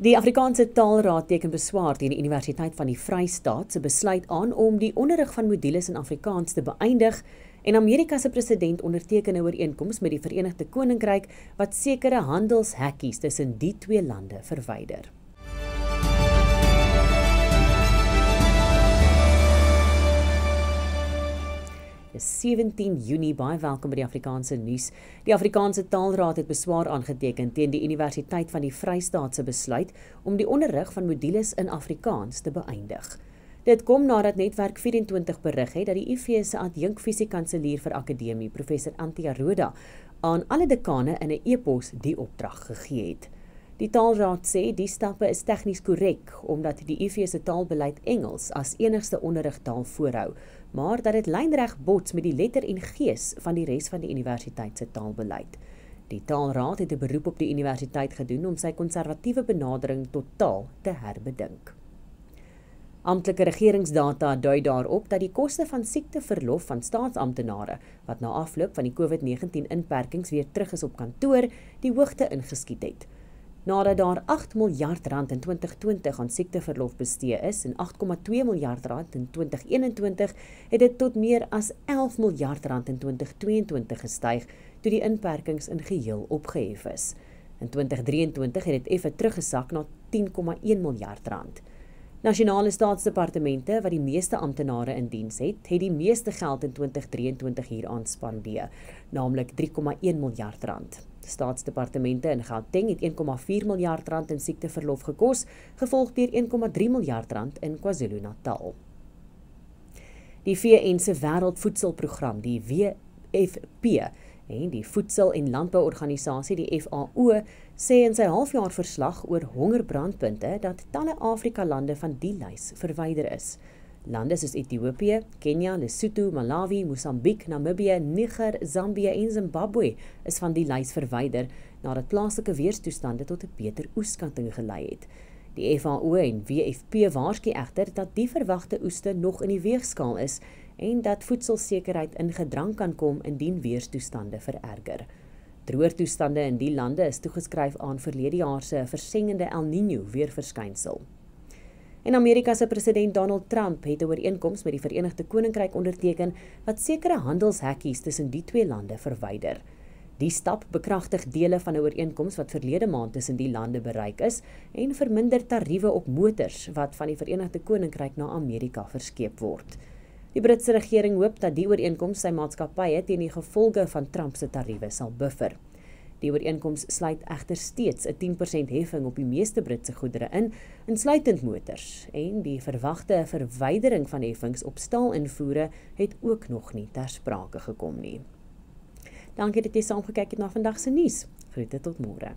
Die Afrikaanse Taalraad teken beswaar teen die Universiteit van die Vrystaat se besluit aan om die onderrig van modules in Afrikaans te beëindig en Amerika se president onderteken 'n ooreenkoms met die Verenigde Koninkryk wat sekere handelshekkies tussen die twee lande verwyder. Dis 17 Junie, baie welkom by die Afrikaanse nuus. Die Afrikaanse Taalraad het beswaar aangeteken teen die Universiteit van die Vrystaat se besluit om die onderrig van modules in Afrikaans te beëindig. Dit kom nadat Netwerk 24 berig het dat die UV se adjunkt-fisiekanselier vir akademie, professor Antia Roda, aan alle dekane in 'n e-pos die opdrag gegee het. Die Taalraad sê die stappe is tegnies korrek omdat die UV se taalbeleid Engels as enigste onderrigtaal voorhou, maar dat dit lynreg bots met die letter en gees van die res van die universiteit se taalbeleid. Die Taalraad het 'n beroep op die universiteit gedoen om sy konservatiewe benadering tot taal te herbedink. Amptelike regeringsdata dui daarop dat die koste van siekteverlof van staatsamptenare, wat na afloop van die COVID-19 inperkings weer terug is op kantoor, die hoogte ingeskiet het. Nadat daar 8 miljard rand in 2020 aan siekteverlof bestee is en 8,2 miljard rand in 2021, het dit tot meer as 11 miljard rand in 2022 gestyg, toe die inperkings in geheel opgehef is. In 2023 het dit effe teruggesak na 10,1 miljard rand. Nasionale staatsdepartemente, wat die meeste amptenare in diens het die meeste geld in 2023 hieraan spandeer, naamlik 3,1 miljard rand. Staatsdepartemente in Gauteng het 1,4 miljard rand in siekteverlof gekos, gevolg deur 1,3 miljard rand in KwaZulu-Natal. Die VN se Wêreldvoedselprogram, die WFP, en die Voedsel- en Landbouorganisasie, die FAO, sê in sy halfjaarverslag oor hongerbrandpunte dat talle Afrika-lande van die lys verwyder is. Lande soos Ethiopië, Kenia, Lesotho, Malawi, Mosambiek, Namibië, Niger, Zambië en Zimbabwe is van die lys verwyder nadat plaaslike weerstoestande tot 'n beter oeskatting gelei het. Die FAO en WFP waarsku egter dat die verwagte oeste nog in die weegskaal is en dat voedselsekerheid in gedrang kan kom indien weerstoestande vererger. Droogtoestande in die lande is toegeskryf aan verlede jaar se versengende El Niño weerverskynsel. En Amerika se president Donald Trump het 'n ooreenkoms met die Verenigde Koninkryk onderteken wat sekere handelshekkies tussen die twee lande verwyder. Die stap bekragtig dele van 'n ooreenkoms wat verlede maand tussen die lande bereik is en verminder tariewe op motors wat van die Verenigde Koninkryk na Amerika verskeep word. Die Britse regering hoop dat die ooreenkoms sy maatskappye teen die gevolge van Trump se tariewe sal buffer. Die ooreenkoms sluit egter steeds 'n 10% heffing op die meeste Britse goedere in, insluitend motors, en die verwagte verwydering van heffings op staalinvoere het ook nog nie ter sprake gekom nie. Dankie dat jy saamgekyk het na vandag se nuus. Groete tot môre.